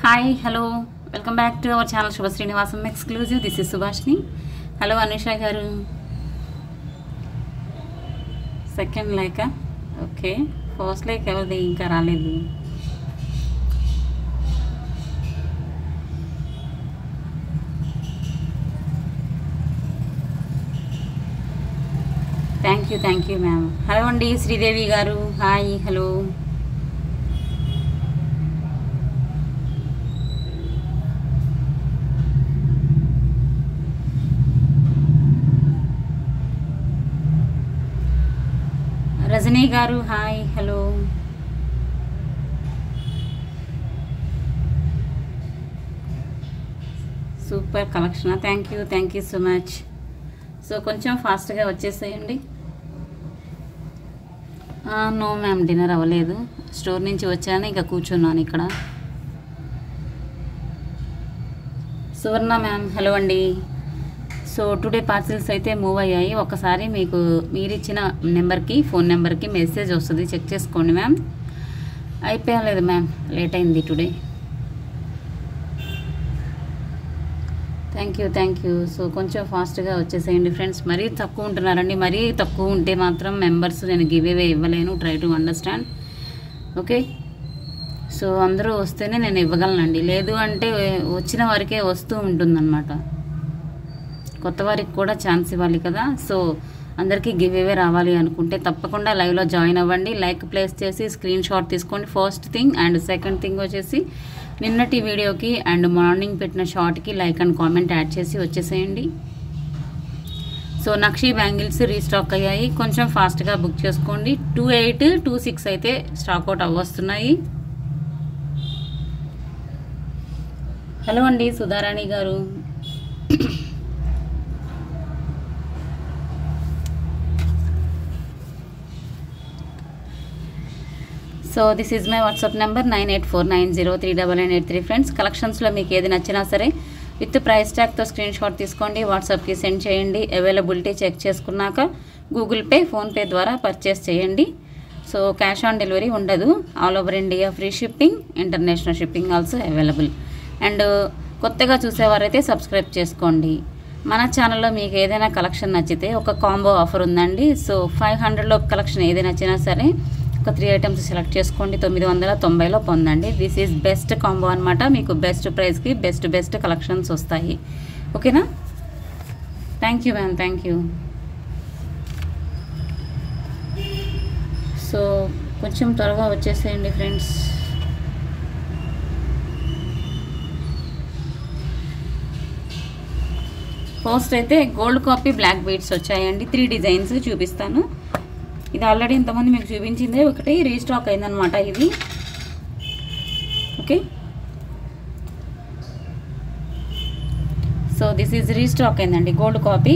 Hi hello welcome back to our channel Subha Srinivasam exclusive. This is Subhashini. Hello Anusha garu, second like. Okay, first like ఎవరిది ఇంకా రాలేదు. Thank you ma'am. Hello అండి శ్రీదేవి గారు, hi hello. Rajani garu, hi hello. Super collection, thank you so much. So కొంచెం ఫాస్ట్గా వచ్చేసేయండి. No ma'am, dinner అవ్వలేదు. Store నుంచి వచ్చాను, ఇంకా కూర్చున్నాను ఇక్కడ. సువర్ణ మ్యామ్, హలో అండి. సో టుడే పార్సిల్స్ అయితే మూవ్ అయ్యాయి. ఒకసారి మీకు మీరిచ్చిన నెంబర్కి, ఫోన్ నెంబర్కి మెసేజ్ వస్తుంది, చెక్ చేసుకోండి మ్యామ్. అయిపోయలేదు మ్యామ్, లేట్ అయింది టుడే. Thank you. సో కొంచెం ఫాస్ట్గా వచ్చేసేయండి ఫ్రెండ్స్. మరీ తక్కువ ఉంటున్నారండి. మరీ తక్కువ ఉంటే మాత్రం మెంబర్స్ నేను గివ్ అవే ఇవ్వలేను. Try to understand, okay. So అందరూ వస్తేనే నేను ఇవ్వగలనండి, లేదు అంటే వచ్చిన వారికే వస్తూ ఉంటుందన్నమాట. కొత్త వారికి కూడా ఛాన్స్ ఇవ్వాలి కదా. సో అందరికీ గివ్ అవే రావాలి అనుకుంటే తప్పకుండా లైవ్లో జాయిన్ అవ్వండి. లైక్ ప్లేస్ చేసి స్క్రీన్ షాట్ తీసుకోండి first thing. And second thing వచ్చేసి నిన్నటి వీడియోకి అండ్ మార్నింగ్ పెట్టిన షార్ట్కి లైక్ అండ్ కామెంట్ యాడ్ చేసి వచ్చేసేయండి. సో నక్షి బ్యాంగిల్స్ రీస్టాక్ అయ్యాయి, కొంచెం ఫాస్ట్గా బుక్ చేసుకోండి. 28, 26 అయితే స్టాక్అవుట్ అవ్వస్తున్నాయి. హలో అండి Sudharani garu. So this is my WhatsApp number 9849039983. Friends, కలెక్షన్స్లో మీకు ఏది నచ్చినా సరే విత్ ప్రైస్ ట్యాగ్తో స్క్రీన్ షాట్ తీసుకోండి, వాట్సాప్కి సెండ్ చేయండి. అవైలబిలిటీ చెక్ చేసుకున్నాక గూగుల్ పే, ఫోన్పే ద్వారా పర్చేస్ చేయండి. సో క్యాష్ ఆన్ డెలివరీ ఉండదు. All over India free shipping, international shipping also available. And కొత్తగా చూసేవారైతే సబ్స్క్రైబ్ చేసుకోండి. మన ఛానల్లో మీకు ఏదైనా కలెక్షన్ నచ్చితే ఒక కాంబో ఆఫర్ ఉందండి. సో 500లో కలెక్షన్ ఏది నచ్చినా సరే ఒక 3 ఐటమ్స్ సెలెక్ట్ చేసుకోండి, 990లో పొందండి. దిస్ ఈజ్ బెస్ట్ కాంబో అనమాట. మీకు బెస్ట్ ప్రైస్కి బెస్ట్ కలెక్షన్స్ వస్తాయి, ఓకేనా. Thank you ma'am, thank you. So కొంచెం త్వరగా వచ్చేసేయండి ఫ్రెండ్స్. ఫస్ట్ అయితే గోల్డ్ కాపీ బ్లాక్ బీడ్స్ వచ్చాయండి. 3 డిజైన్స్ చూపిస్తాను. ఇది ఆల్రెడీ ఇంతమంది మీకు చూపించిందే, ఒకటి రీస్టాక్ అయిందనమాట ఇది, okay. So this is restock అయిందండి. గోల్డ్ కాపీ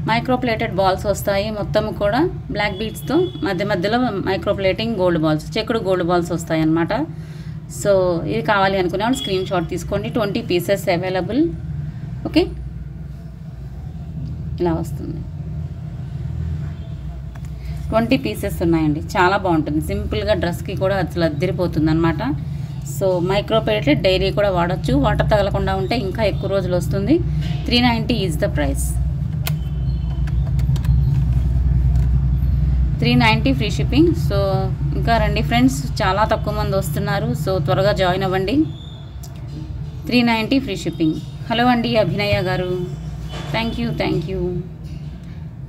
మైక్రోప్లేటెడ్ బాల్స్ వస్తాయి, మొత్తం కూడా బ్లాక్ బీడ్స్తో మధ్యలో మైక్రోప్లేటింగ్ గోల్డ్ బాల్స్, చెక్కుడు గోల్డ్ బాల్స్ వస్తాయి అన్నమాట. సో ఇది కావాలి అనుకునే వాళ్ళు స్క్రీన్ షాట్ తీసుకోండి. 20 పీసెస్ అవైలబుల్, ఓకే. ఇలా వస్తుంది, 20 పీసెస్ ఉన్నాయండి. చాలా బాగుంటుంది, సింపుల్గా డ్రెస్కి కూడా అసలు అద్దరిపోతుంది అనమాట. సో మైక్రోప్లేటెడ్ డైరీ కూడా వాడచ్చు, వాటర్ తగలకుండా ఉంటే ఇంకా ఎక్కువ రోజులు వస్తుంది. 390 is the price. 390 free shipping. So ఇంకా రండి ఫ్రెండ్స్, చాలా తక్కువ మంది వస్తున్నారు. సో త్వరగా జాయిన్ అవ్వండి. 390 ఫ్రీ షిప్పింగ్. హలో అండి అభినయ గారు,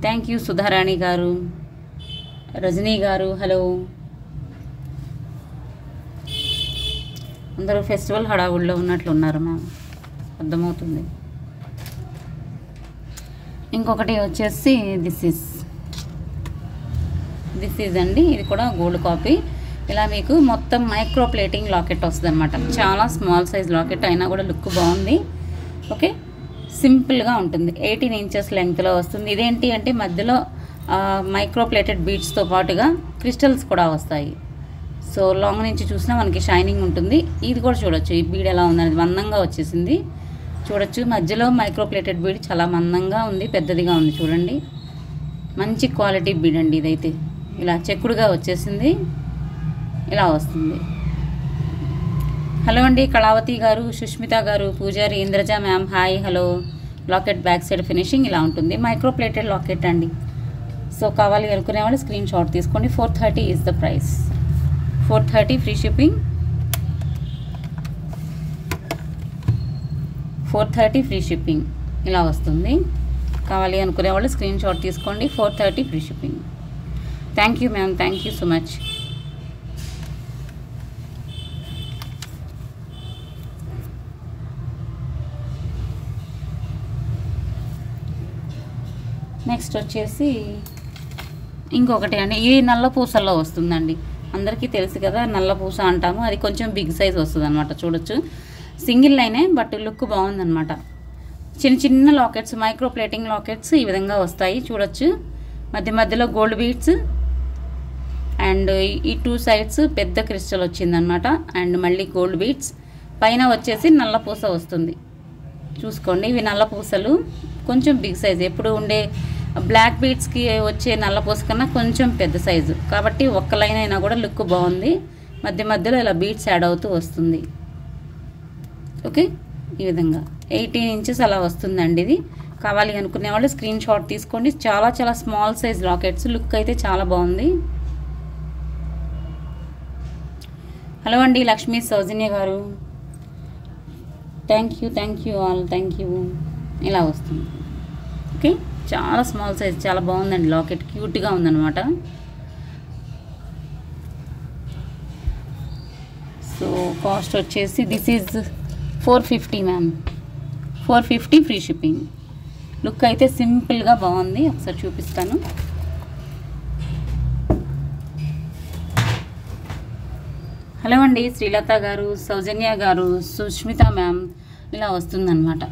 థ్యాంక్ యూ సుధారాణి గారు, రజనీ గారు, హలో. అందరూ ఫెస్టివల్ హడావుడిలో ఉన్నట్లు ఉన్నారు మ్యామ్, అర్థమవుతుంది. ఇంకొకటి వచ్చేసి దిస్ ఈజ్ అండి. ఇది కూడా గోల్డ్ కాపీ. ఇలా మీకు మొత్తం మైక్రో ప్లేటింగ్ లాకెట్ వస్తుంది అనమాట. చాలా స్మాల్ సైజ్ లాకెట్ అయినా కూడా లుక్ బాగుంది, ఓకే. సింపుల్గా ఉంటుంది. 18 ఇంచెస్ లెంగ్త్లో వస్తుంది. ఇదేంటి అంటే మధ్యలో మైక్రోప్లేటెడ్ బీడ్స్తో పాటుగా క్రిస్టల్స్ కూడా వస్తాయి. సో లాంగ్ నుంచి చూసినా మనకి షైనింగ్ ఉంటుంది. ఇది కూడా చూడొచ్చు, ఈ బీడ్ ఎలా ఉందనేది మందంగా వచ్చేసింది చూడొచ్చు. మధ్యలో మైక్రోప్లేటెడ్ బీడ్ చాలా మందంగా ఉంది, పెద్దదిగా ఉంది చూడండి. మంచి క్వాలిటీ బీడ్ అండి ఇదైతే. ఇలా చెక్కుడుగా వచ్చేసింది, ఇలా వస్తుంది. హలో అండి, కళావతి గారు, సుష్మిత గారు, Pujari Indraja ma'am, hi. Hello. Locket back side finishing ఇలా ఉంటుంది, మైక్రో ప్లేటెడ్ లాకెట్ అండి. సో కావాలి అనుకునే వాళ్ళు స్క్రీన్ షాట్ తీసుకోండి. 430 is the price. 430 free shipping. 430 free shipping ఇలా వస్తుంది. కావాలి అనుకునే వాళ్ళు స్క్రీన్ షాట్ తీసుకోండి. 430 free shipping. Thank you ma'am, thank you so much. Next వచ్చేసి ఇంకొకటి అండి, ఇది నల్ల పూసల్లో వస్తుందండి. అందరికీ తెలుసు కదా నల్ల పూస అంటాము, అది కొంచెం బిగ్ సైజ్ వస్తుంది అనమాట. చూడొచ్చు, సింగిల్ లైనే బట్ లుక్ బాగుందన్నమాట. చిన్న చిన్న లాకెట్స్, మైక్రో ప్లేటింగ్ లాకెట్స్ ఈ విధంగా వస్తాయి. చూడొచ్చు, మధ్య మధ్యలో గోల్డ్ బీడ్స్ అండ్ ఈ 2 సైడ్స్ పెద్ద క్రిస్టల్ వచ్చిందనమాట. అండ్ మళ్ళీ గోల్డ్ బీడ్స్, పైన వచ్చేసి నల్ల పూస వస్తుంది. చూసుకోండి, ఇవి నల్ల పూసలు కొంచెం బిగ్ సైజ్. ఎప్పుడు ఉండే బ్లాక్ బీడ్స్కి వచ్చే నల్ల పూస కన్నా కొంచెం పెద్ద సైజు కాబట్టి ఒక్క లైన్ అయినా కూడా లుక్ బాగుంది. మధ్య మధ్యలో ఇలా బీడ్స్ యాడ్ అవుతూ వస్తుంది. ఓకే, ఈ విధంగా 18 ఇంచెస్ అలా వస్తుందండి. ఇది కావాలి అనుకునే వాళ్ళు స్క్రీన్ షాట్ తీసుకోండి. చాలా చాలా స్మాల్ సైజ్ లాకెట్స్, లుక్ అయితే చాలా బాగుంది. హలో అండి, లక్ష్మీ సౌజన్య గారు, thank you all, thank you. ఇలా వస్తుంది. ఓకే, చాలా స్మాల్ సైజ్, చాలా బాగుందండి లాకెట్, క్యూట్గా ఉందన్నమాట. సో కాస్ట్ వచ్చేసి this is 450 ma'am. 450 free shipping. Look అయితే సింపుల్గా బాగుంది. ఒకసారి చూపిస్తాను. హలో అండి, శ్రీలత గారు, సౌజన్య గారు, సుష్మిత మ్యామ్, ఇలా వస్తుందన్నమాట.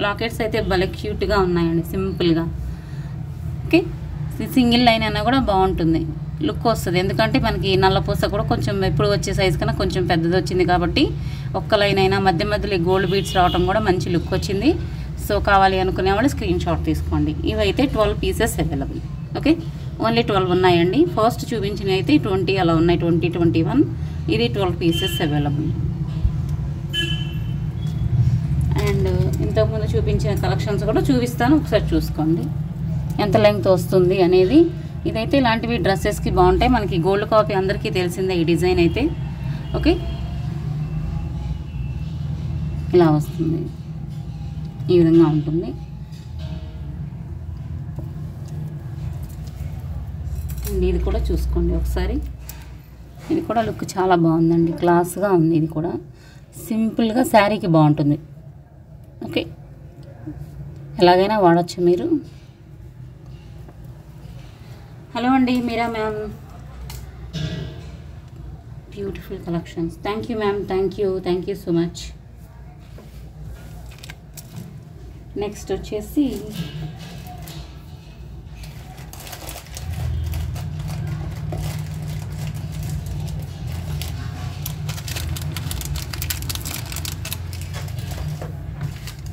లాకెట్స్ అయితే భలే క్యూట్గా ఉన్నాయండి, సింపుల్గా. ఓకే, సింగిల్ లైన్ అయినా కూడా బాగుంటుంది, లుక్ వస్తుంది. ఎందుకంటే మనకి నల్లపూస కూడా కొంచెం ఎప్పుడు వచ్చే సైజు కన్నా కొంచెం పెద్దది వచ్చింది కాబట్టి ఒక్క లైన్ అయినా మధ్య మధ్యలో గోల్డ్ బీడ్స్ రావడం కూడా మంచి లుక్ వచ్చింది. సో కావాలి అనుకునే వాళ్ళు స్క్రీన్ షాట్ తీసుకోండి. ఇవైతే 12 పీసెస్ అవైలబుల్. ఓకే, ఓన్లీ 12 ఉన్నాయండి. ఫస్ట్ చూపించినవి అయితే 20 అలా ఉన్నాయి, 20, 21. ఇది 12 పీసెస్ అవైలబుల్. అండ్ ఇంతకుముందు చూపించిన కలెక్షన్స్ కూడా చూపిస్తాను, ఒకసారి చూసుకోండి ఎంత లెంగ్త్ వస్తుంది అనేది. ఇదైతే ఇలాంటివి డ్రెస్సెస్కి బాగుంటాయి. మనకి గోల్డ్ కాపీ అందరికీ తెలిసిందే ఈ డిజైన్ అయితే. ఓకే, ఇలా వస్తుంది, ఈ విధంగా ఉంటుంది. అండ్ ఇది కూడా చూసుకోండి ఒకసారి. ఇది కూడా లుక్ చాలా బాగుందండి, క్లాస్గా ఉంది. ఇది కూడా సింపుల్గా శారీకి బాగుంటుంది. ఓకే, ఎలాగైనా వాడచ్చు మీరు. హలో అండి, Meera ma'am, beautiful collections. Thank you ma'am, thank you so much. Next వచ్చేసి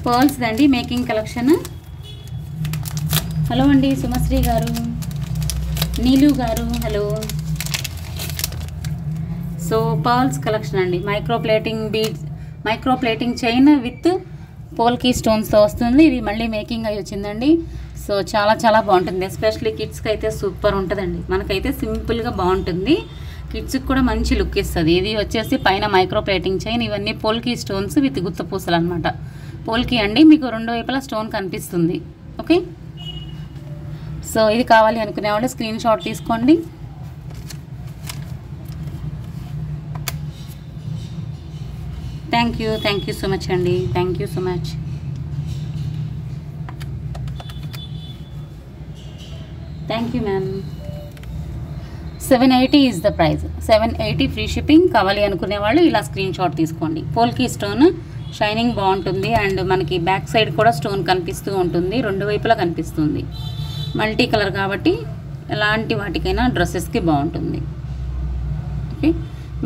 పర్ల్స్ అండి, మేకింగ్ కలెక్షన్. హలో అండి, Sumasri garu, Neelu garu, hello. So pearls collection అండి, micro plating beads, micro plating chain with polki స్టోన్స్తో వస్తుంది. ఇది మళ్ళీ మేకింగ్ అయ్యి వచ్చిందండి. సో చాలా చాలా బాగుంటుంది, ఎస్పెషల్లీ కిడ్స్కి అయితే సూపర్ ఉంటుందండి. మనకైతే సింపుల్గా బాగుంటుంది, కిడ్స్కి కూడా మంచి లుక్ ఇస్తుంది. ఇది వచ్చేసి పైన మైక్రో ప్లేటింగ్ చైన్, ఇవన్నీ పోల్కీ స్టోన్స్ విత్ గుత్తపూసలు అనమాట. పోల్కీ అండి, మీకు రెండు వైపులా స్టోన్ కనిపిస్తుంది. ఓకే, సో ఇది కావాలి అనుకునే వాళ్ళు స్క్రీన్ షాట్ తీసుకోండి. థ్యాంక్ యూ సో మచ్ అండి, thank you so much. Thank you ma'am. 780 is the price. 780 free shipping. కావాలి అనుకునే వాళ్ళు ఇలా స్క్రీన్ షాట్ తీసుకోండి. పోల్కీ స్టోన్ షైనింగ్ బాగుంటుంది అండ్ మనకి బ్యాక్ సైడ్ కూడా స్టోన్ కనిపిస్తూ ఉంటుంది, రెండు వైపులా కనిపిస్తుంది. మల్టీ కలర్ కాబట్టి ఎలాంటి వాటికైనా డ్రెస్సెస్కి బాగుంటుంది. ఓకే,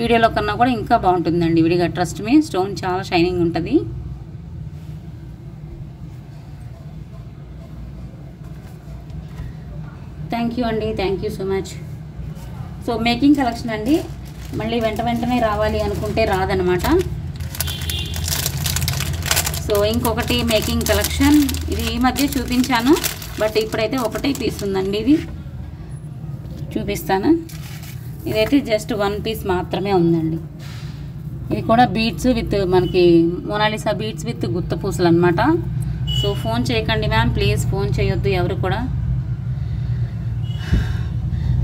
వీడియోలో కన్నా కూడా ఇంకా బాగుంటుందండి విడిగా, ట్రస్ట్ మీ. స్టోన్ చాలా షైనింగ్ ఉంటుంది. థ్యాంక్ యూ అండి, thank you so much. So making collection అండి, మళ్ళీ వెంటనే రావాలి అనుకుంటే రాదనమాట. సో ఇంకొకటి మేకింగ్ కలెక్షన్, ఇది ఈ మధ్య చూపించాను బట్ ఇప్పుడైతే ఒకటే పీస్ ఉందండి, ఇది చూపిస్తాను. ఇదైతే జస్ట్ 1 పీస్ మాత్రమే ఉందండి. ఇది కూడా బీడ్స్ విత్ మనకి మోనాలిసా బీడ్స్ విత్ గుత్త పూసలు అనమాట. సో ఫోన్ చేయకండి మ్యామ్, ప్లీజ్ ఫోన్ చేయొద్దు ఎవరు కూడా.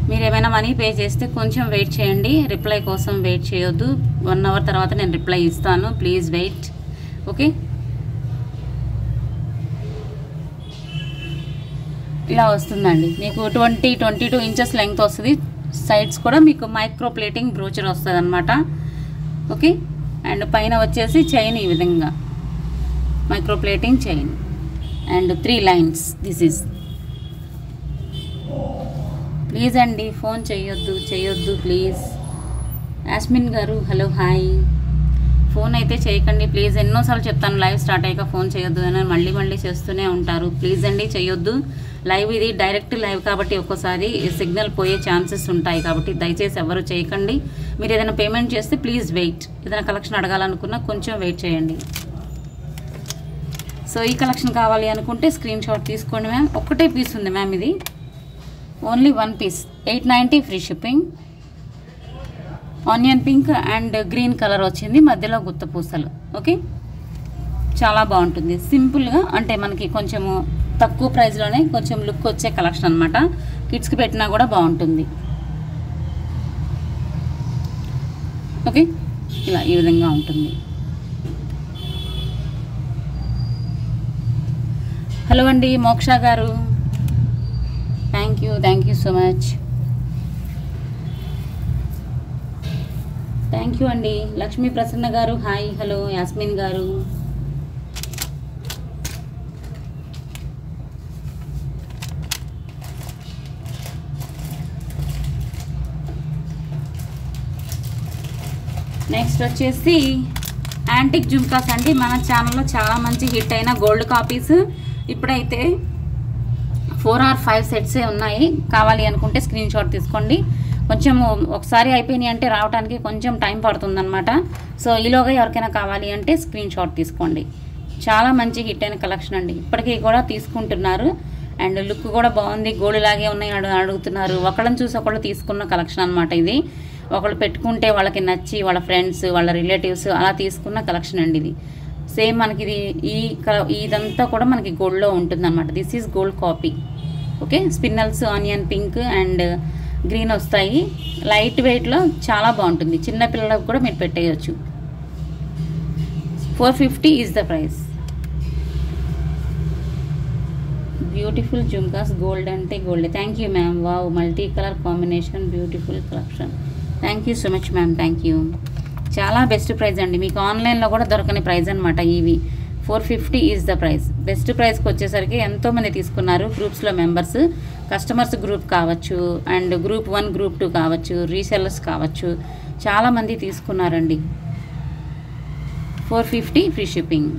మీరు ఏమైనా మనీ పే చేస్తే కొంచెం వెయిట్ చేయండి, రిప్లై కోసం వెయిట్ చేయొద్దు. 1 అవర్ తర్వాత నేను రిప్లై ఇస్తాను, ప్లీజ్ వెయిట్. ఓకే, ఇలా వస్తుందండి మీకు. 22 ఇంచెస్ లెంగ్త్ వస్తుంది. సైడ్స్ కూడా మీకు మైక్రో ప్లేటింగ్ బ్రోచర్ వస్తుంది అనమాట. ఓకే, అండ్ పైన వచ్చేసి చైన్ ఈ విధంగా micro plating chain and 3 lines. This is. Please అండి ఫోన్ చేయొద్దు ప్లీజ్. యాస్మిన్ గారు హలో హాయ్. ఫోన్ అయితే చేయకండి ప్లీజ్. ఎన్నోసార్లు చెప్తాను లైవ్ స్టార్ట్ అయ్యాక ఫోన్ చేయొద్దు అని, మళ్ళీ చేస్తూనే ఉంటారు. ప్లీజ్ అండి చేయొద్దు. లైవ్ ఇది డైరెక్ట్ లైవ్ కాబట్టి ఒక్కోసారి సిగ్నల్ పోయే ఛాన్సెస్ ఉంటాయి కాబట్టి దయచేసి ఎవరు చేయకండి. మీరు ఏదైనా పేమెంట్ చేస్తే ప్లీజ్ వెయిట్. ఏదైనా కలెక్షన్ అడగాలనుకున్నా కొంచెం వెయిట్ చేయండి. సో ఈ కలెక్షన్ కావాలి అనుకుంటే స్క్రీన్ షాట్ తీసుకోండి మ్యామ్. ఒక్కటే పీస్ ఉంది మ్యామ్, ఇది only 1 piece, 890 free shipping. Onion pink and green colour వచ్చింది, మధ్యలో గుత్త పూసలు. ఓకే, చాలా బాగుంటుంది సింపుల్గా, అంటే మనకి కొంచెము తక్కువ ప్రైస్లోనే కొంచెం లుక్ వచ్చే కలెక్షన్ అనమాట. కిడ్స్కి పెట్టినా కూడా బాగుంటుంది. ఓకే, ఇలా ఈ విధంగా ఉంటుంది. హలో అండి మోక్ష గారు, thank you so much. Thank you అండి. లక్ష్మీ ప్రసన్న గారు హాయ్ హలో. యాస్మిన్ గారు నెక్స్ట్ వచ్చేసి యాంటిక్ జుమ్కాస్ అండి. మన ఛానల్లో చాలా మంచి హిట్ అయిన గోల్డ్ కాపీస్. ఇప్పుడైతే 4 or 5 సెట్సే ఉన్నాయి. కావాలి అనుకుంటే స్క్రీన్ షాట్ తీసుకోండి. కొంచెం ఒకసారి అయిపోయినాయి అంటే రావడానికి కొంచెం టైం పడుతుందన్నమాట. సో ఈలోగా ఎవరికైనా కావాలి అంటే స్క్రీన్ షాట్ తీసుకోండి. చాలా మంచి హిట్ అయిన కలెక్షన్ అండి, ఇప్పటికీ కూడా తీసుకుంటున్నారు. అండ్ లుక్ కూడా బాగుంది, గోల్డ్ లాగే ఉన్నాయి అడుగుతున్నారు. ఒకళ్ళని చూసి ఒకళ్ళు తీసుకున్న కలెక్షన్ అనమాట ఇది. ఒకళ్ళు పెట్టుకుంటే వాళ్ళకి నచ్చి వాళ్ళ ఫ్రెండ్స్ వాళ్ళ రిలేటివ్స్ అలా తీసుకున్న కలెక్షన్ అండి ఇది. సేమ్ మనకి ఇది ఇదంతా కూడా మనకి గోల్డ్లో ఉంటుంది అనమాట. This is gold copy. Okay, spinels onion pink and green వస్తాయి. లైట్ వెయిట్లో చాలా బాగుంటుంది, చిన్నపిల్లలకు కూడా మీరు పెట్టేయచ్చు. 450 is the price. Beautiful jhumkas, gold అంటే gold. Thank you ma'am. Wow, multi colour combination, beautiful collection. Thank you so much ma'am, thank you. చాలా బెస్ట్ ప్రైస్ అండి, మీకు ఆన్లైన్లో కూడా దొరకని ప్రైస్ అనమాట ఇవి. 450 ఈజ్ ద ప్రైస్. బెస్ట్ ప్రైస్కి వచ్చేసరికి ఎంతోమంది తీసుకున్నారు. గ్రూప్స్లో మెంబర్స్, కస్టమర్స్ గ్రూప్ కావచ్చు, అండ్ గ్రూప్ 1 గ్రూప్ 2 కావచ్చు, రీసెల్లర్స్ కావచ్చు, చాలామంది తీసుకున్నారండి. 450 free shipping.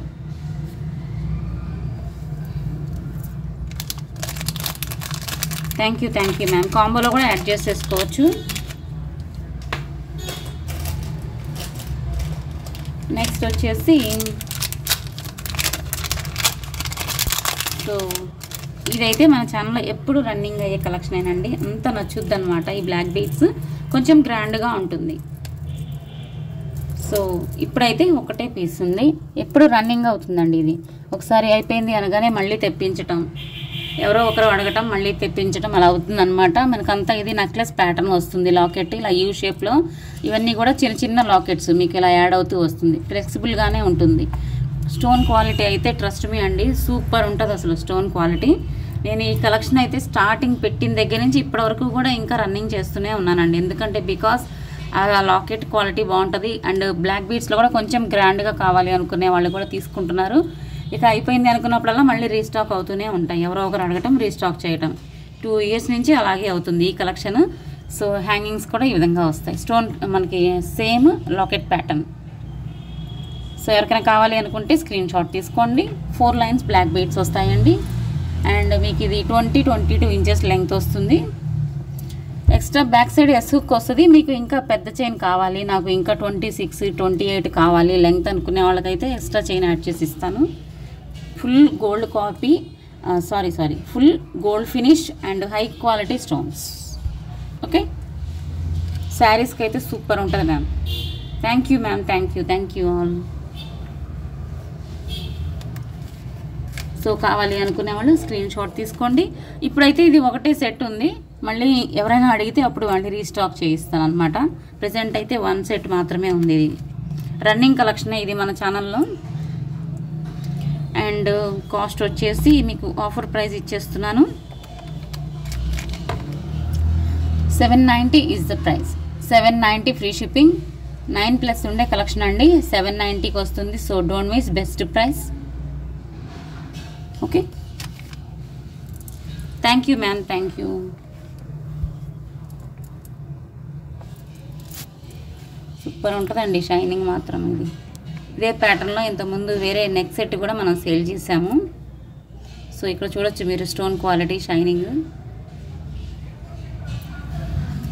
Thank you ma'am. కాంబోలో కూడా యాడ్ చేసేసుకోవచ్చు. నెక్స్ట్ వచ్చేసి సో ఇదైతే మన ఛానల్లో ఎప్పుడు రన్నింగ్ అయ్యే కలెక్షన్ ఏనండి, అంత నచ్చుద్ది అనమాట. ఈ బ్లాక్ బీడ్స్ కొంచెం గ్రాండ్గా ఉంటుంది. సో ఇప్పుడైతే ఒకటే పీస్ ఉంది, ఎప్పుడు రన్నింగ్ అవుతుందండి ఇది. ఒకసారి అయిపోయింది అనగానే మళ్ళీ తెప్పించటం, ఎవరో ఒకరు అడగటం మళ్ళీ తెప్పించడం అలా అవుతుందన్నమాట. మనకంతా ఇది నెక్లెస్ ప్యాటర్న్ వస్తుంది, లాకెట్ ఇలా యూ షేప్లో. ఇవన్నీ కూడా చిన్న చిన్న లాకెట్స్ మీకు ఇలా యాడ్ అవుతూ వస్తుంది. ఫ్లెక్సిబుల్గానే ఉంటుంది. స్టోన్ క్వాలిటీ అయితే ట్రస్ట్ మీ అండి, సూపర్ ఉంటుంది అసలు స్టోన్ క్వాలిటీ. నేను ఈ కలెక్షన్ అయితే స్టార్టింగ్ పెట్టిన దగ్గర నుంచి ఇప్పటివరకు కూడా ఇంకా రన్నింగ్ చేస్తూనే ఉన్నానండి. ఎందుకంటే బికాస్ ఆ లాకెట్ క్వాలిటీ బాగుంటుంది. అండ్ బ్లాక్ బీడ్స్లో కూడా కొంచెం గ్రాండ్గా కావాలి అనుకునే వాళ్ళు కూడా తీసుకుంటున్నారు. ఇక అయిపోయింది అనుకున్నప్పుడల్లా మళ్ళీ రీస్టాక్ అవుతూనే ఉంటాయి, ఎవరో ఒకరు అడగటం రీస్టాక్ చేయటం. 2 years నుంచి అలాగే అవుతుంది ఈ కలెక్షన్. సో హ్యాంగింగ్స్ కూడా ఈ విధంగా వస్తాయి, స్టోన్ మనకి సేమ్ లాకెట్ ప్యాటర్న్. సో ఎవరికైనా కావాలి అనుకుంటే స్క్రీన్ షాట్ తీసుకోండి. 4 lines బ్లాక్ బీడ్స్ వస్తాయండి. అండ్ మీకు ఇది 22 ఇంచెస్ లెంగ్త్ వస్తుంది. Extra back side yes hook వస్తుంది. మీకు ఇంకా పెద్ద చైన్ కావాలి, నాకు ఇంకా 26, 28 కావాలి లెంగ్త్ అనుకునే వాళ్ళకైతే ఎక్స్ట్రా చైన్ యాడ్ చేసి ఇస్తాను. Full gold copy full gold finish and high quality stones. Okay, శారీస్కి అయితే సూపర్ ఉంటుంది ma'am. Thank you ma'am, thank you all. So కావాలి అనుకునే వాళ్ళు స్క్రీన్ షాట్ తీసుకోండి. ఇప్పుడైతే ఇది ఒకటే సెట్ ఉంది, మళ్ళీ ఎవరైనా అడిగితే అప్పుడు మళ్ళీ రీస్టాక్ చేయిస్తాను అనమాట. ప్రజెంట్ అయితే 1 సెట్ మాత్రమే ఉంది. ఇది రన్నింగ్ కలెక్షనే ఇది మన ఛానల్లో. అండ్ కాస్ట్ వచ్చేసి మీకు ఆఫర్ ప్రైస్ ఇచ్చేస్తున్నాను. 790 is the price. 790 free shipping. 9+ ఉండే కలెక్షన్ అండి, 790కి వస్తుంది. So don't miss, best price. Okay, thank you ma'am, thank you. Super ఉంటుందండి, షైనింగ్ మాత్రం. ఇది ఇదే ప్యాటర్న్లో ఇంతకుముందు వేరే నెక్ సెట్ కూడా మనం సేల్ చేసాము. సో ఇక్కడ చూడొచ్చు మీరు stone quality, shining.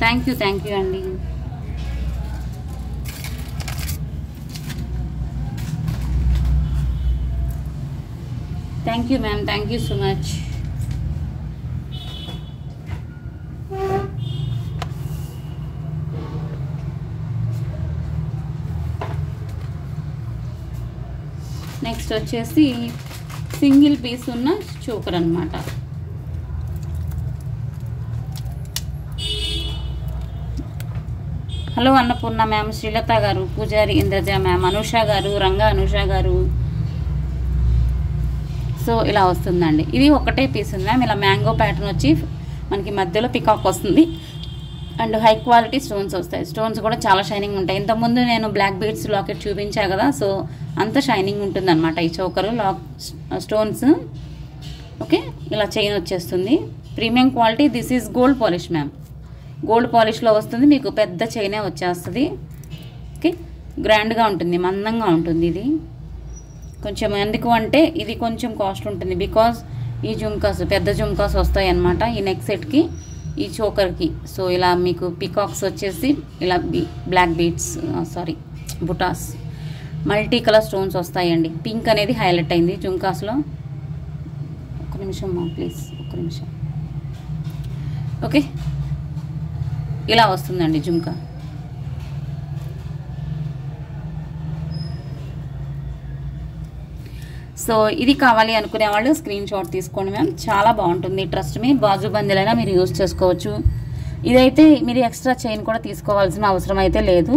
Thank you అండి. Thank you ma'am, thank you so much. Next వచ్చేసి సింగిల్ పీస్ ఉన్న చోకర్ అన్నమాట. Hello Annapurna ma'am, Srilatha garu, Pujari Indraja ma'am, Anusha గారు, రంగా అనుష గారు. సో ఇలా వస్తుందండి. ఇది ఒకటే పీస్ ఉంది మ్యామ్. ఇలా మ్యాంగో ప్యాటర్న్ వచ్చి మనకి మధ్యలో పికాక్ వస్తుంది అండ్ హై క్వాలిటీ స్టోన్స్ వస్తాయి. స్టోన్స్ కూడా చాలా షైనింగ్ ఉంటాయి. ఇంతకుముందు నేను బ్లాక్ బీడ్స్ లాకెట్ చూపించా కదా, సో అంత షైనింగ్ ఉంటుందన్నమాట ఈ చోకరు స్టోన్స్. ఓకే, ఇలా చైన్ వచ్చేస్తుంది. Premium quality. This is gold polish ma'am. Gold పాలిష్లో వస్తుంది, మీకు పెద్ద చైనే వచ్చేస్తుంది. ఓకే, గ్రాండ్గా ఉంటుంది, మందంగా ఉంటుంది. ఇది కొంచెం ఎందుకు అంటే ఇది కొంచెం కాస్ట్ ఉంటుంది, బికాజ్ ఈ జుమ్కాస్ పెద్ద జుమ్కాస్ వస్తాయి అన్నమాట ఈ నెక్ సెట్కి, ఈ చోకర్కి. సో ఇలా మీకు పికాక్స్ వచ్చేసి ఇలా బ్లాక్ బీడ్స్ బుటాస్ మల్టీ కలర్ స్టోన్స్ వస్తాయండి. పింక్ అనేది హైలైట్ అయింది జుమ్కాస్లో. ఒక్క నిమిషం మా ప్లీజ్, ఒక్క నిమిషం. ఓకే, ఇలా వస్తుందండి జుమ్కా. సో ఇది కావాలి అనుకునే వాళ్ళు స్క్రీన్ షాట్ తీసుకోండి మ్యామ్. చాలా బాగుంటుంది, ట్రస్ట్ మీ. బాజు బందీలైనా మీరు యూజ్ చేసుకోవచ్చు. ఇదైతే మీరు ఎక్స్ట్రా చైన్ కూడా తీసుకోవాల్సిన అవసరం అయితే లేదు.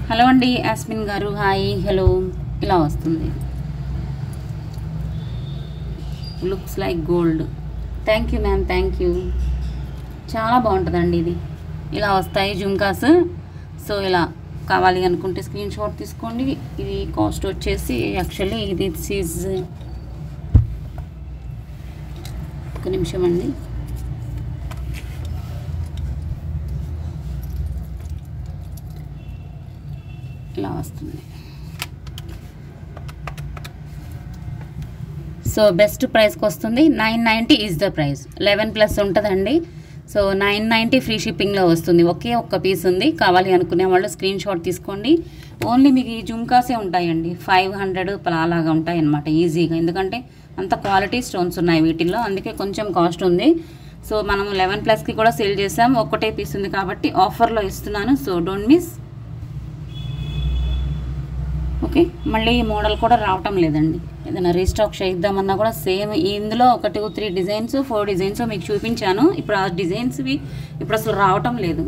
హలో అండి యాస్మిన్ గారు, హాయ్, హలో. ఇలా వస్తుంది, looks like gold. Thank you ma'am, thank you. చాలా బాగుంటుందండి ఇది. ఇలా వస్తాయి జుమ్కాస్. సో ఇలా కావాలి అనుకుంటే స్క్రీన్ షాట్ తీసుకోండి. ఇది కాస్ట్ వచ్చేసి యాక్చువల్లీ ఇది సీజ్ ఒక నిమిషం అండి. ఇలా వస్తుంది. సో బెస్ట్ ప్రైస్కి వస్తుంది. 990 ఈజ్ ద ప్రైస్. 11+ ఉంటుందండి. సో 990 ఫ్రీ షిప్పింగ్లో వస్తుంది. ఒక్క పీస్ ఉంది. కావాలి అనుకునే వాళ్ళు స్క్రీన్ షాట్ తీసుకోండి. ఓన్లీ మీకు ఈ జుమ్కాసే ఉంటాయండి, 500 అలాగా ఉంటాయి అన్నమాట ఈజీగా. ఎందుకంటే అంత క్వాలిటీ స్టోన్స్ ఉన్నాయి వీటిల్లో, అందుకే కొంచెం కాస్ట్ ఉంది. సో మనం 11+కి కూడా సేల్ చేసాం. ఒక్కటే పీస్ ఉంది కాబట్టి ఆఫర్లో ఇస్తున్నాను. So don't miss. ఓకే, మళ్ళీ ఈ మోడల్ కూడా రావటం లేదండి. ఏదైనా రీస్టాక్ చేద్దామన్నా కూడా సేమ్ ఇందులో 1, 2, 3 డిజైన్స్ 4 డిజైన్స్ మీకు చూపించాను. ఇప్పుడు ఆ డిజైన్స్వి ఇప్పుడు అసలు రావటం లేదు.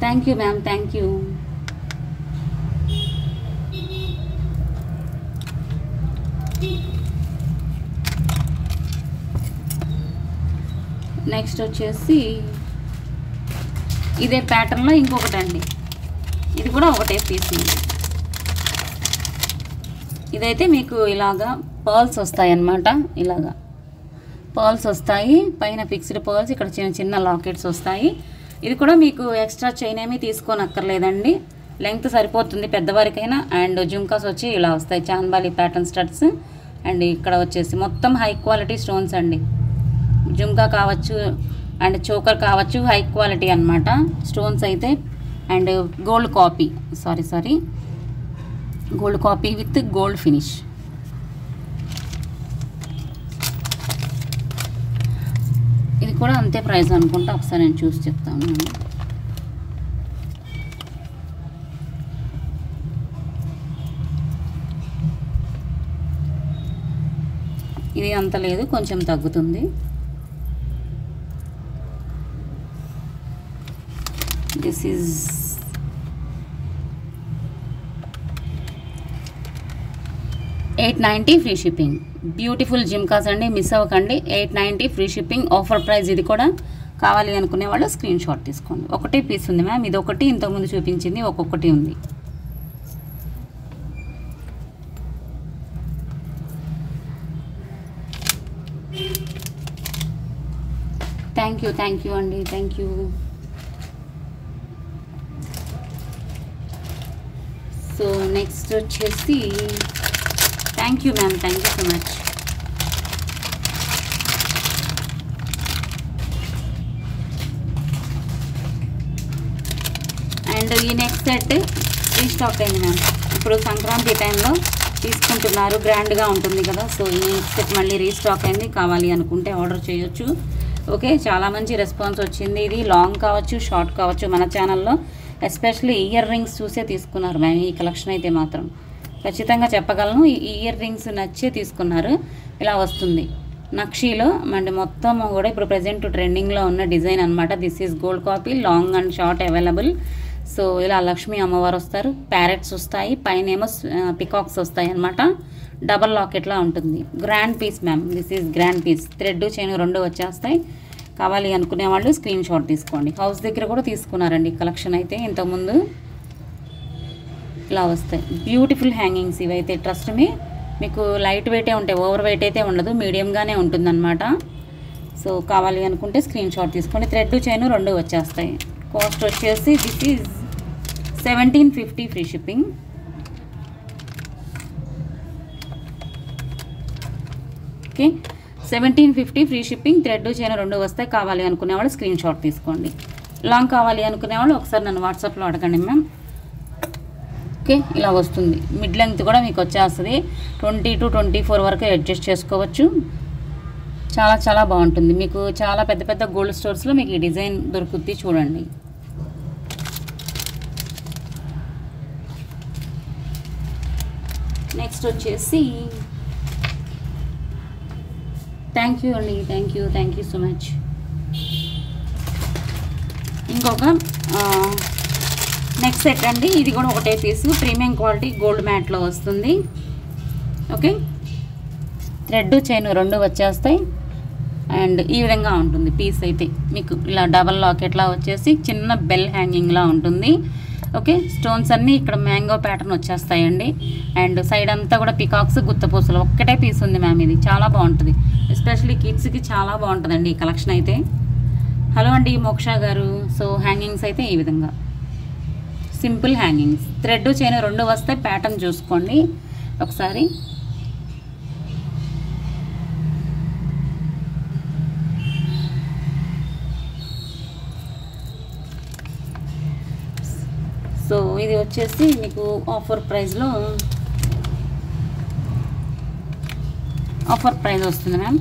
Thank you ma'am, thank you. Next వచ్చేసి ఇదే ప్యాటర్న్లో ఇంకొకటి అండి. ఇది కూడా ఒకటే పీస్. ఇదైతే మీకు ఇలాగా పర్ల్స్ వస్తాయి అన్నమాట. ఇలాగా పర్ల్స్ వస్తాయి, పైన ఫిక్స్డ్ పర్ల్స్, ఇక్కడ చిన్న చిన్న లాకెట్స్ వస్తాయి. ఇది కూడా మీకు ఎక్స్ట్రా చైన్ ఏమీ తీసుకోనక్కర్లేదండి, లెంగ్త్ సరిపోతుంది పెద్దవారికైనా. అండ్ జుమ్కాస్ వచ్చి ఇలా వస్తాయి, చాన్బాలి ప్యాటర్న్ స్టడ్స్. అండ్ ఇక్కడ వచ్చేసి మొత్తం హై క్వాలిటీ స్టోన్స్ అండి. జుంకా కావచ్చు అండ్ చోకర్ కావచ్చు, హై క్వాలిటీ అన్నమాట స్టోన్స్ అయితే. And gold copy gold copy with gold finish. ఇది కూడా అంతే ప్రైస్ అనుకుంటా, ఒకసారి నేను చూసి చెప్తాను. ఇది అంత లేదు, కొంచెం తగ్గుతుంది. This is 890 free shipping. Beautiful jhumkas అండి, మిస్ అవ్వకండి. 890 ఫ్రీ షిప్పింగ్ ఆఫర్ ప్రైస్. ఇది కూడా కావాలి అనుకునే వాళ్ళు స్క్రీన్ షాట్ తీసుకోండి. ఒకటే పీస్ ఉంది మ్యామ్, ఇది ఒకటి, ఇంతకుముందు చూపించింది ఒక్కొక్కటి ఉంది. థ్యాంక్ యూ అండి, థ్యాంక్ యూ. సో నెక్స్ట్ వచ్చేసి thank you ma'am, thank you so much. And ఈ నెక్స్ట్ సెట్ రీస్టాక్ అయింది మ్యామ్. ఇప్పుడు సంక్రాంతి టైంలో తీసుకుంటున్నారు, గ్రాండ్గా ఉంటుంది కదా. సో ఈ నెక్స్ట్ సెట్ మళ్ళీ రీస్టాక్ అయింది, కావాలి అనుకుంటే ఆర్డర్ చేయొచ్చు. ఓకే, చాలా మంచి రెస్పాన్స్ వచ్చింది. ఇది లాంగ్ కావచ్చు, షార్ట్ కావచ్చు. మన ఛానల్లో ఎస్పెషల్లీ ఇయర్ రింగ్స్ చూసే తీసుకున్నారు మ్యామ్. ఈ కలెక్షన్ అయితే మాత్రం ఖచ్చితంగా చెప్పగలను, ఈ ఇయర్ రింగ్స్ నచ్చే తీసుకున్నారు. ఇలా వస్తుంది నక్షీలో, అండ్ మొత్తం కూడా ఇప్పుడు ప్రజెంట్ ట్రెండింగ్లో ఉన్న డిజైన్ అనమాట. This is gold copy, long and short available. So ఇలా లక్ష్మీ అమ్మవారు వస్తారు, ప్యారెట్స్ వస్తాయి, పైన ఏమో పికాక్స్ వస్తాయి అనమాట. డబల్ లాకెట్లా ఉంటుంది. Grand piece ma'am, this is grand piece. Thread chain రెండు వచ్చేస్తాయి. కావాలి అనుకునే వాళ్ళు స్క్రీన్ షాట్ తీసుకోండి. హౌస్ దగ్గర కూడా తీసుకున్నారండి కలెక్షన్ అయితే ఇంతకుముందు. ఇలా వస్తాయి బ్యూటిఫుల్ హ్యాంగింగ్స్ ఇవైతే. ట్రస్ట్ మీ, మీకు లైట్ వెయిటే ఉంటాయి, ఓవర్ వెయిట్ అయితే ఉండదు, మీడియంగానే ఉంటుందన్నమాట. సో కావాలి అనుకుంటే స్క్రీన్ షాట్ తీసుకోండి. థ్రెడ్ చైన్ రెండు వచ్చేస్తాయి. కాస్ట్ వచ్చేసి this is 1750 free shipping. Okay, 1750 free shipping. Thread chain రెండు వస్తాయి. కావాలి అనుకునే వాళ్ళు స్క్రీన్ షాట్ తీసుకోండి. లాంగ్ కావాలి అనుకునే వాళ్ళు ఒకసారి నన్ను వాట్సాప్లో అడగండి మ్యామ్. ఓకే, ఇలా వస్తుంది. మిడ్ లెంగ్త్ కూడా మీకు వచ్చేస్తుంది. 20 to 24 వరకు అడ్జస్ట్ చేసుకోవచ్చు. చాలా చాలా బాగుంటుంది. మీకు చాలా పెద్ద పెద్ద గోల్డ్ స్టోర్స్లో మీకు ఈ డిజైన్ దొరుకుద్ది, చూడండి. నెక్స్ట్ వచ్చేసి థ్యాంక్ యూ అండి, థ్యాంక్ యూ సో మచ్. ఇంకొక నెక్స్ట్ సెట్ అండి, ఇది కూడా ఒకటే పీసు, ప్రీమియం క్వాలిటీ గోల్డ్ మ్యాట్లో వస్తుంది. ఓకే, థ్రెడ్ చైన్ రెండు వచ్చేస్తాయి. అండ్ ఈ విధంగా ఉంటుంది పీస్ అయితే. మీకు ఇలా డబల్ లాకెట్లా వచ్చేసి చిన్న బెల్ హ్యాంగింగ్లా ఉంటుంది. ఓకే, స్టోన్స్ అన్నీ ఇక్కడ మ్యాంగో ప్యాటర్న్ వచ్చేస్తాయండి. అండ్ సైడ్ అంతా కూడా పికాక్స్, గుత్తపూసలు. ఒక్కటే పీస్ ఉంది మ్యామ్, ఇది చాలా బాగుంటుంది. ఎస్పెషల్లీ కిడ్స్కి చాలా బాగుంటుందండి ఈ కలెక్షన్ అయితే. హలో అండి మోక్ష గారు. సో హ్యాంగింగ్స్ అయితే ఈ విధంగా సింపుల్ హ్యాంగింగ్స్. థ్రెడ్ చైన్ రెండు వస్తాయి. ప్యాటర్న్ చూసుకోండి ఒకసారి. సో ఇది వచ్చేసి మీకు ఆఫర్ ప్రైస్ వస్తుంది మ్యామ్.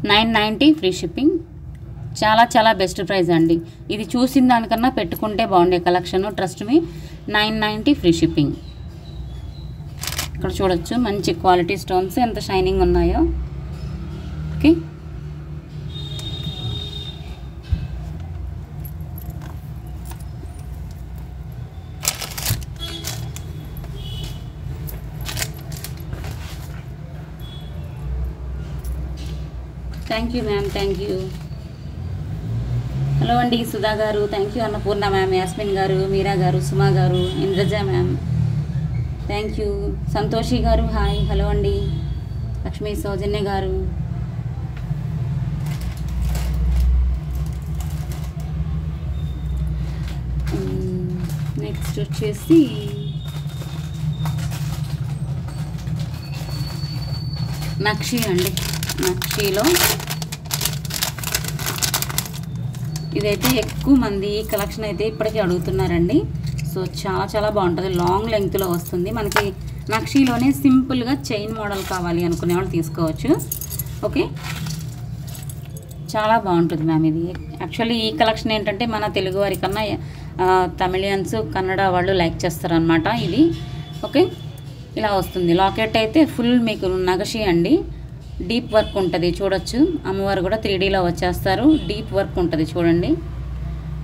$990 free shipping. చాలా చాలా బెస్ట్ ప్రైస్ అండి. ఇది చూసిన దానికన్నా పెట్టుకుంటే బాగుండే collection. Trust me, 990 free shipping. ఇక్కడ చూడొచ్చు మంచి క్వాలిటీ స్టోన్స్ ఎంత షైనింగ్ ఉన్నాయో. Okay, thank you ma'am, thank you. Hello అండి సుధా గారు, thank you. Annapurna ma'am, Yasmin గారు, మీరా గారు, సుమా గారు, Indraja ma'am, thank you. Santoshi గారు హాయ్. హలో అండి. లక్ష్మీ సౌజన్య గారు, నెక్స్ట్ వచ్చేసి నక్షి అండి. నక్షిలో ఇదైతే ఎక్కువ మంది ఈ కలెక్షన్ అయితే ఇప్పటికీ అడుగుతున్నారండి. సో చాలా చాలా బాగుంటుంది, లాంగ్ లెంగ్త్లో వస్తుంది. మనకి నక్షిలోనే సింపుల్గా చైన్ మోడల్ కావాలి అనుకునే వాళ్ళు తీసుకోవచ్చు. ఓకే, చాలా బాగుంటుంది మ్యామ్. ఇది యాక్చువల్లీ ఈ కలెక్షన్ ఏంటంటే మన తెలుగు వారి కన్నా తమిళియన్స్, కన్నడ వాళ్ళు లైక్ చేస్తారనమాట ఇది. ఓకే, ఇలా వస్తుంది. లాకెట్ అయితే ఫుల్ మీకు నగషి అండి, డీప్ వర్క్ ఉంటుంది చూడొచ్చు. అమ్మవారు కూడా 3Dలో వచ్చేస్తారు. డీప్ వర్క్ ఉంటుంది చూడండి.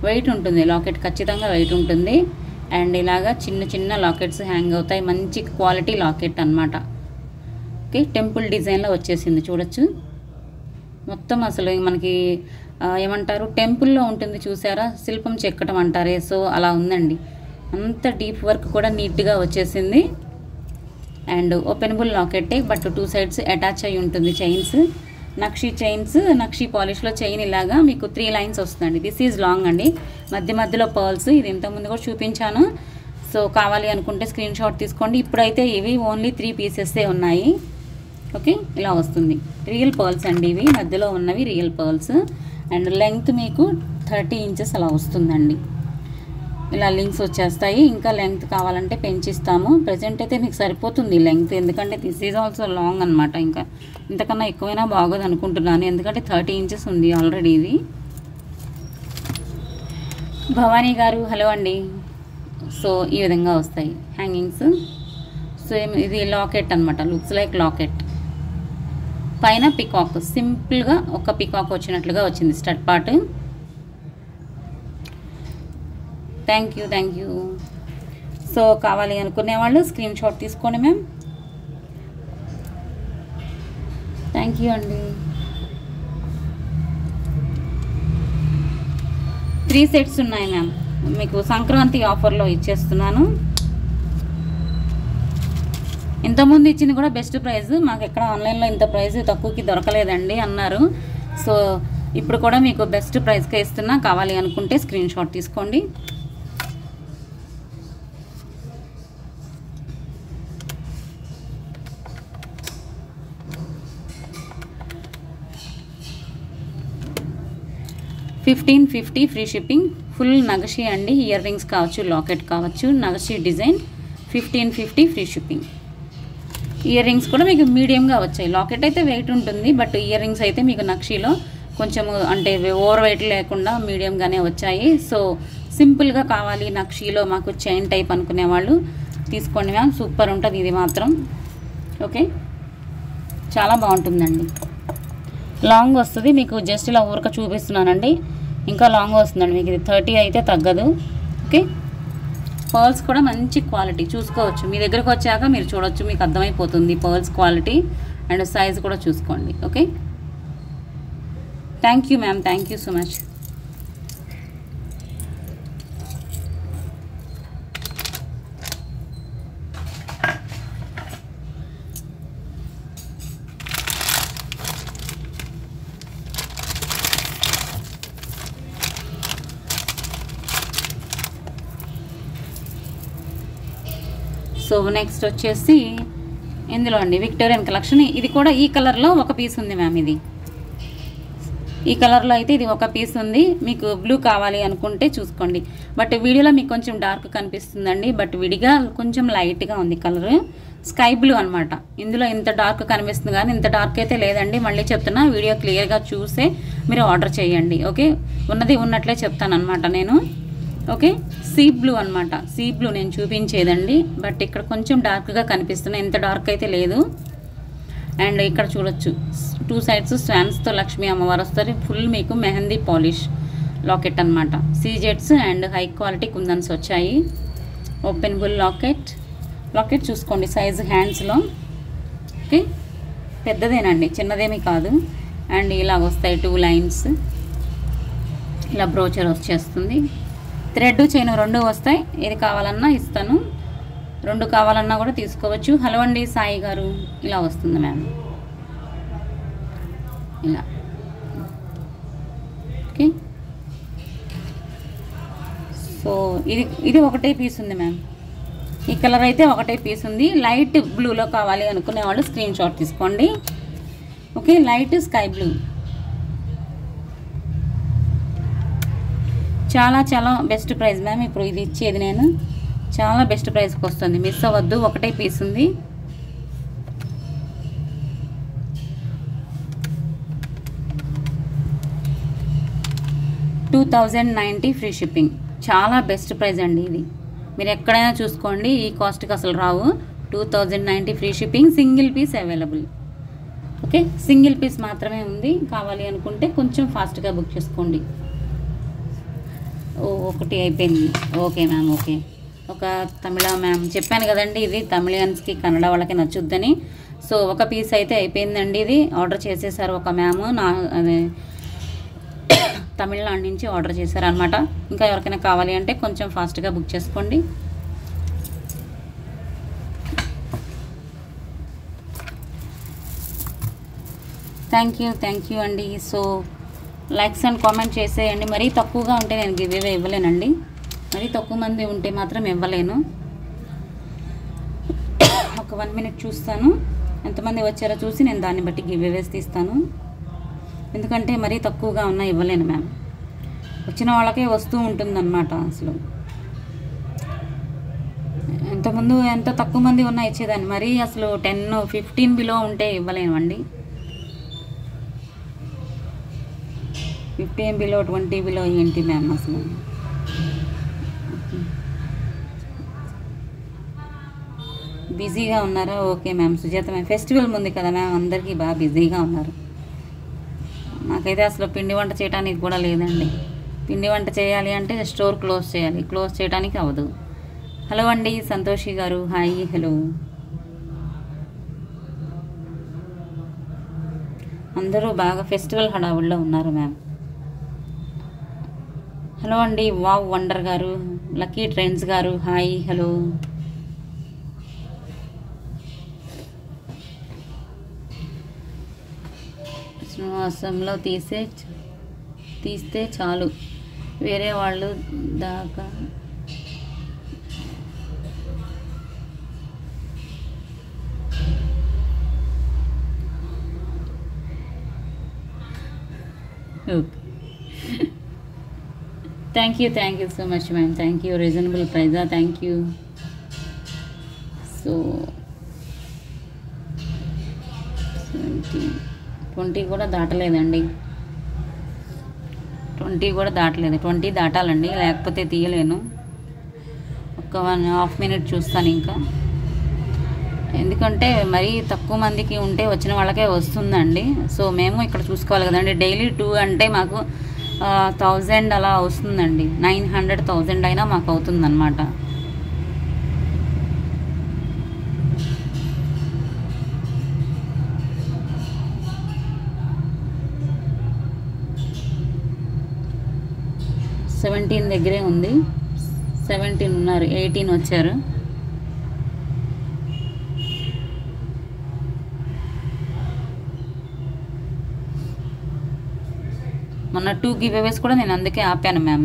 వెయిట్ ఉంటుంది లాకెట్, ఖచ్చితంగా వెయిట్ ఉంటుంది. అండ్ ఇలాగా చిన్న చిన్న లాకెట్స్ హ్యాంగ్ అవుతాయి. మంచి క్వాలిటీ లాకెట్ అనమాట. ఓకే, టెంపుల్ డిజైన్లో వచ్చేసింది చూడొచ్చు. మొత్తం అసలు మనకి ఏమంటారు, టెంపుల్లో ఉంటుంది చూసారా, శిల్పం చెక్కటం అంటారే, సో అలా ఉందండి. అంత డీప్ వర్క్ కూడా నీట్గా వచ్చేసింది. అండ్ ఓపెనబుల్ లాకెట్టే, బట్ 2 సైడ్స్ అటాచ్ అయి ఉంటుంది చైన్స్. నక్షి చైన్స్, నక్షి పాలిష్లో చైన్ ఇలాగా మీకు 3 లైన్స్ వస్తుందండి. దిస్ ఈజ్ లాంగ్ అండి, మధ్య మధ్యలో పర్ల్స్. ఇది ఇంతకుముందు కూడా చూపించాను. సో కావాలి అనుకుంటే స్క్రీన్ షాట్ తీసుకోండి. ఇప్పుడైతే ఇవి ఓన్లీ 3 పీసెస్సే ఉన్నాయి. ఓకే, ఇలా వస్తుంది. రియల్ పర్ల్స్ అండి ఇవి, మధ్యలో ఉన్నవి రియల్ పర్ల్స్. అండ్ లెంగ్త్ మీకు 30 ఇంచెస్ అలా వస్తుందండి. ఇలా లింక్స్ వచ్చేస్తాయి. ఇంకా లెంగ్త్ కావాలంటే పెంచిస్తాము. ప్రజెంట్ అయితే మీకు సరిపోతుంది లెంగ్త్, ఎందుకంటే దిస్ ఈజ్ ఆల్సో లాంగ్ అనమాట. ఇంకా ఇంతకన్నా ఎక్కువైనా బాగోదు అనుకుంటున్నాను, ఎందుకంటే 30 ఇంచెస్ ఉంది ఆల్రెడీ ఇది. భవానీ గారు హలో అండి. సో ఈ విధంగా వస్తాయి హ్యాంగింగ్స్. సేమ్ ఇది లాకెట్ అనమాట, లుక్స్ లైక్ లాకెట్. పైన పికాక్, సింపుల్గా ఒక పికాక్ వచ్చినట్లుగా వచ్చింది stud part. Thank you. So కావాలి అనుకునే వాళ్ళు స్క్రీన్ షాట్ తీసుకోండి మ్యామ్. థ్యాంక్ యూ అండి. 3 సెట్స్ ఉన్నాయి మ్యామ్, మీకు సంక్రాంతి ఆఫర్లో ఇచ్చేస్తున్నాను. ఇంతకుముందు ఇచ్చింది కూడా బెస్ట్ ప్రైస్, మాకు ఎక్కడ ఆన్లైన్లో ఇంత ప్రైస్ తక్కువకి దొరకలేదండి అన్నారు. సో ఇప్పుడు కూడా మీకు బెస్ట్ ప్రైస్కే ఇస్తున్నా. కావాలి అనుకుంటే స్క్రీన్ షాట్ తీసుకోండి. $1550 ఫ్రీ షిప్పింగ్. ఫుల్ నగషి అండి, ఇయర్ రింగ్స్ కావచ్చు, లాకెట్ కావచ్చు, nakshi design. 1550 free shipping. Earrings కూడా మీకు మీడియంగా వచ్చాయి. లాకెట్ అయితే వెయిట్ ఉంటుంది, బట్ ఇయర్ రింగ్స్ అయితే మీకు నక్షిలో కొంచెం అంటే ఓవర్ వెయిట్ లేకుండా మీడియంగానే వచ్చాయి. సో సింపుల్గా కావాలి నక్షిలో మాకు చైన్ టైప్ అనుకునే వాళ్ళు తీసుకోండి మ్యామ్, సూపర్ ఉంటుంది ఇది మాత్రం. ఓకే, చాలా బాగుంటుందండి. లాంగ్ వస్తుంది మీకు, జస్ట్ ఇలా ఊరక చూపిస్తున్నానండి. ఇంకా లాంగ్ వస్తుందండి మీకు, ఇది 30 అయితే తగ్గదు. ఓకే, పర్ల్స్ కూడా మంచి క్వాలిటీ చూసుకోవచ్చు. మీ దగ్గరకు వచ్చాక మీరు చూడొచ్చు, మీకు అర్థమైపోతుంది పర్ల్స్ క్వాలిటీ అండ్ సైజ్ కూడా చూసుకోండి. Okay, thank you ma'am, thank you so much. So next వచ్చేసి ఇందులో అండి విక్టోరియన్ కలెక్షన్. ఇది కూడా ఈ కలర్లో ఒక పీస్ ఉంది మ్యామ్. ఇది ఈ కలర్లో అయితే ఇది ఒక పీస్ ఉంది. మీకు బ్లూ కావాలి అనుకుంటే చూసుకోండి. బట్ వీడియోలో మీకు కొంచెం డార్క్ కనిపిస్తుందండి, బట్ విడిగా కొంచెం లైట్గా ఉంది కలర్, స్కై బ్లూ అనమాట. ఇందులో ఇంత డార్క్ కనిపిస్తుంది కానీ ఇంత డార్క్ అయితే లేదండి. మళ్ళీ చెప్తున్నా, వీడియో క్లియర్గా చూసే మీరు ఆర్డర్ చేయండి. ఓకే, ఉన్నది ఉన్నట్లే చెప్తాను అనమాట నేను. ఓకే, సీ బ్లూ అనమాట. సీ బ్లూ నేను చూపించేదండి, బట్ ఇక్కడ కొంచెం డార్క్గా కనిపిస్తున్నాయి, ఇంత డార్క్ అయితే లేదు. అండ్ ఇక్కడ చూడొచ్చు 2 సైడ్స్ స్వాన్స్తో లక్ష్మీ అమ్మవారు వస్తారు. ఫుల్ మీకు మెహందీ పాలిష్ లాకెట్ అనమాట. సీజెట్స్ అండ్ హై క్వాలిటీ కుందన్స్ వచ్చాయి. ఓపెనబుల్ లాకెట్ చూసుకోండి సైజు హ్యాండ్స్లో. ఓకే, పెద్దదేనండి, చిన్నదేమీ కాదు. అండ్ ఇలా వస్తాయి 2 లైన్స్, ఇలా బ్రోచర్ వచ్చేస్తుంది. థ్రెడ్ చైన్ 2 వస్తాయి. ఏది కావాలన్నా ఇస్తాను, 2 కావాలన్నా కూడా తీసుకోవచ్చు. హలో అండి సాయి గారు, ఇలా వస్తుంది మ్యామ్, ఇలా. ఓకే, సో సో ఇది ఒకటే పీస్ ఉంది మ్యామ్. ఈ కలర్ అయితే ఒకటే పీస్ ఉంది. లైట్ బ్లూలో కావాలి అనుకునే వాళ్ళు స్క్రీన్ షాట్ తీసుకోండి. Okay, light sky blue. చాలా చాలా బెస్ట్ ప్రైస్ మ్యామ్. ఇప్పుడు ఇది ఇచ్చేది నేను చాలా బెస్ట్ ప్రైస్కి వస్తుంది, మిస్ అవ్వద్దు. ఒకటే పీస్ ఉంది. $2090 ఫ్రీ షిప్పింగ్. చాలా బెస్ట్ ప్రైస్ అండి ఇది. మీరు ఎక్కడైనా చూసుకోండి, ఈ కాస్ట్కి అసలు రావు. 2090 free shipping. Single piece available. Okay, single piece మాత్రమే ఉంది. కావాలి అనుకుంటే కొంచెం ఫాస్ట్గా బుక్ చేసుకోండి. ఒకటి అయిపోయింది. Okay ma'am. ఓకే, ఒక తమిళ మ్యామ్ చెప్పాను కదండి, ఇది తమిళియన్స్కి కన్నడ వాళ్ళకి నచ్చుద్దని. సో ఒక పీస్ అయితే అయిపోయిందండి. ఇది ఆర్డర్ చేసేసారు ఒక మ్యామ్, అదే తమిళనాడు నుంచి ఆర్డర్ చేశారనమాట. ఇంకా ఎవరికైనా కావాలి అంటే కొంచెం ఫాస్ట్గా బుక్ చేసుకోండి. థ్యాంక్ యూ అండి. సో లైక్స్ అండ్ కామెంట్ చేసేయండి. మరీ తక్కువగా ఉంటే నేను గివ్ అవే ఇవ్వలేనండి. మరీ తక్కువ మంది ఉంటే మాత్రం ఇవ్వలేను. ఒక 1 మినిట్ చూస్తాను, ఎంతమంది వచ్చారో చూసి నేను దాన్ని బట్టి గివ్ అవేస్ తీస్తాను. ఎందుకంటే మరీ తక్కువగా ఉన్నా ఇవ్వలేను మ్యామ్. వచ్చిన వాళ్ళకే వస్తూ ఉంటుందన్నమాట. అసలు ఇంతకుముందు ఎంత తక్కువ మంది ఉన్నా ఇచ్చేదాన్ని. మరీ అసలు 10-15 బిలో ఉంటే ఇవ్వలేమండి. 15 బిలో 20 బిలో ఏంటి మ్యామ్ అసలు. బిజీగా ఉన్నారా? Okay ma'am. Sujatha ma'am, festival ఉంది కదా మ్యామ్, అందరికీ బాగా బిజీగా ఉన్నారు. నాకైతే అసలు పిండి వంట చేయడానికి కూడా లేదండి. పిండి వంట చేయాలి అంటే స్టోర్ క్లోజ్ చేయాలి, క్లోజ్ చేయడానికి అవ్వదు. హలో అండి సంతోషి గారు, హాయ్. హలో, అందరూ బాగా ఫెస్టివల్ హడావుల్లో ఉన్నారు మ్యామ్. హలో అండి వావ్ వండర్ గారు, లక్కీ ట్రెండ్స్ గారు, హాయ్. హలో, శ్రీనివాసంలో తీస్తే చాలు, వేరే వాళ్ళు దాకా thank you so much ma'am. Thank you. Reasonable ప్రైజా? Thank you. సో 20 కూడా దాటలేదండి. 20 కూడా దాటలేదు. 20 దాటాలండి, లేకపోతే తీయలేను. ఒక 1.5 మినిట్ చూస్తాను ఇంకా. ఎందుకంటే మరీ తక్కువ మందికి ఉంటే వచ్చిన వాళ్ళకే వస్తుందండి. సో మేము ఇక్కడ చూసుకోవాలి కదండి. డైలీ 2 అంటే మాకు 1000 అలా వస్తుందండి. 900-1000 అయినా మాకు అవుతుందన్నమాట. $17 దగ్గరే ఉంది. 17 ఉన్నారు, 18 వచ్చారు. మొన్న 2 గివ్ అవేస్ కూడా నేను అందుకే ఆపాను మ్యామ్.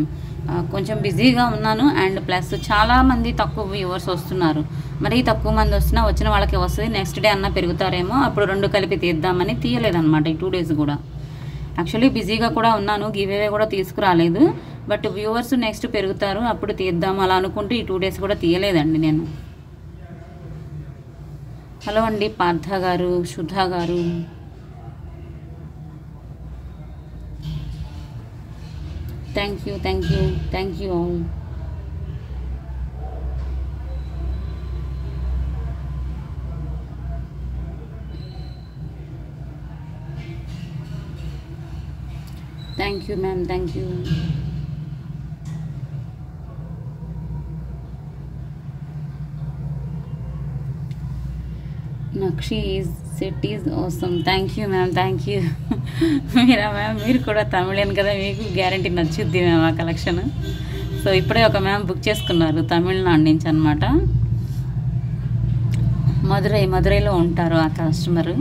కొంచెం బిజీగా ఉన్నాను. అండ్ ప్లస్ చాలామంది తక్కువ వ్యూవర్స్ వస్తున్నారు. మరి తక్కువ మంది వచ్చిన వాళ్ళకి వస్తుంది. నెక్స్ట్ డే అన్న పెరుగుతారేమో, అప్పుడు 2 కలిపి తీద్దామని తీయలేదన్నమాట ఈ 2 డేస్ కూడా. యాక్చువల్లీ బిజీగా కూడా ఉన్నాను, గివ్ అవే కూడా తీసుకురాలేదు. బట్ వ్యూవర్స్ నెక్స్ట్ పెరుగుతారు, అప్పుడు తీద్దాం అలా అనుకుంటూ ఈ 2 డేస్ కూడా తీయలేదండి నేను. హలో అండి పార్థ గారు, సుధా గారు, thank you all. Thank you ma'am. Thank you. Nakshi set is awesome. Thank you ma'am. Thank you. Meera ma'am, మీరు కూడా తమిళన్ కదా, మీకు గ్యారంటీ నచ్చుద్ది మ్యామ్ ఆ కలెక్షన్. సో ఇప్పుడే ఒక మ్యామ్ బుక్ చేసుకున్నారు తమిళనాడు నుంచి అనమాట. మదురైలో ఉంటారు ఆ కస్టమరు.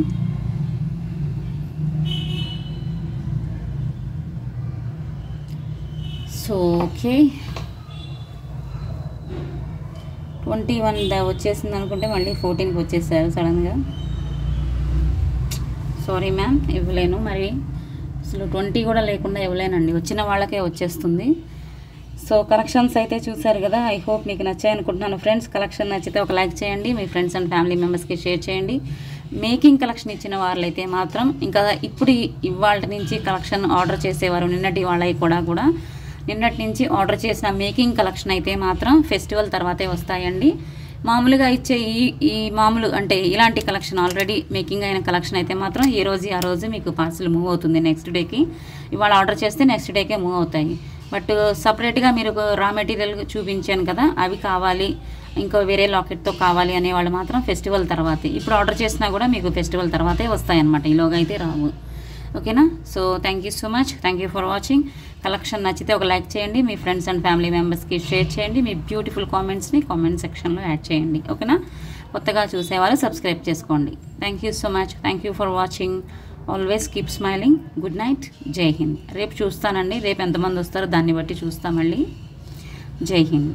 సో ఓకే, 21 వచ్చేసింది అనుకుంటే మళ్ళీ 14కి వచ్చేసారు సడన్గా. సారీ మ్యామ్, ఇవ్వలేను. మరి అసలు 20 కూడా లేకుండా ఇవ్వలేనండి, వచ్చిన వాళ్ళకే వచ్చేస్తుంది. సో కలెక్షన్స్ అయితే చూసారు కదా. ఐ హోప్ మీకు నచ్చాయి అనుకుంటున్నాను ఫ్రెండ్స్. కలెక్షన్ నచ్చితే ఒక లైక్ చేయండి, మీ ఫ్రెండ్స్ అండ్ ఫ్యామిలీ మెంబర్స్కి షేర్ చేయండి. మేకింగ్ కలెక్షన్ ఇచ్చిన వాళ్ళైతే మాత్రం ఇంకా ఇప్పుడు ఇవాళ నుంచి కలెక్షన్ ఆర్డర్ చేసేవారు, నిన్నటి వాళ్ళవి కూడా నిన్నటి నుంచి ఆర్డర్ చేసిన మేకింగ్ కలెక్షన్ అయితే మాత్రం ఫెస్టివల్ తర్వాతే వస్తాయండి. మామూలుగా ఇచ్చే ఈ మామూలు అంటే ఇలాంటి కలెక్షన్ ఆల్రెడీ మేకింగ్ అయిన కలెక్షన్ అయితే మాత్రం ఈ రోజు ఆ రోజు మీకు పార్సిల్ మూవ్ అవుతుంది నెక్స్ట్ డేకి. ఇవాళ ఆర్డర్ చేస్తే నెక్స్ట్ డేకే మూవ్ అవుతాయి. బట్ సపరేట్గా మీరు రా మెటీరియల్ చూపించాను కదా, అవి కావాలి, ఇంకో వేరే లాకెట్తో కావాలి అనేవాళ్ళు మాత్రం ఫెస్టివల్ తర్వాతే, ఇప్పుడు ఆర్డర్ చేసినా కూడా మీకు ఫెస్టివల్ తర్వాతే వస్తాయన్నమాట, ఈలోగా అయితే రావు. ఓకేనా. So thank you so much, thank you for watching. Collection నచ్చితే ఒక లైక్ చేయండి, మీ ఫ్రెండ్స్ అండ్ ఫ్యామిలీ మెంబర్స్కి షేర్ చేయండి, మీ బ్యూటిఫుల్ కామెంట్స్ని కామెంట్ సెక్షన్లో యాడ్ చేయండి. ఓకేనా. కొత్తగా చూసేవాళ్ళు సబ్స్క్రైబ్ చేసుకోండి. Thank you so much, thank you for watching. Always keep smiling. Good night. జై హింద్. రేపు చూస్తానండి, రేపు ఎంతమంది వస్తారో దాన్ని బట్టి చూస్తాం మళ్ళీ. జై హింద్.